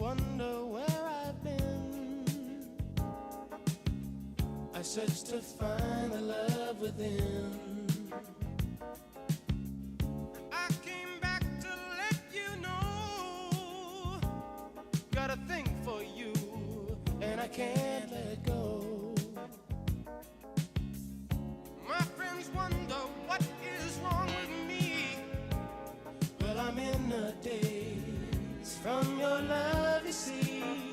wonder where I've been. I search to find the love within. I came back to let you know, got a thing for you, and I can't let go. My friends wonder what is wrong with me. Well, I'm in a daze from your love, you see.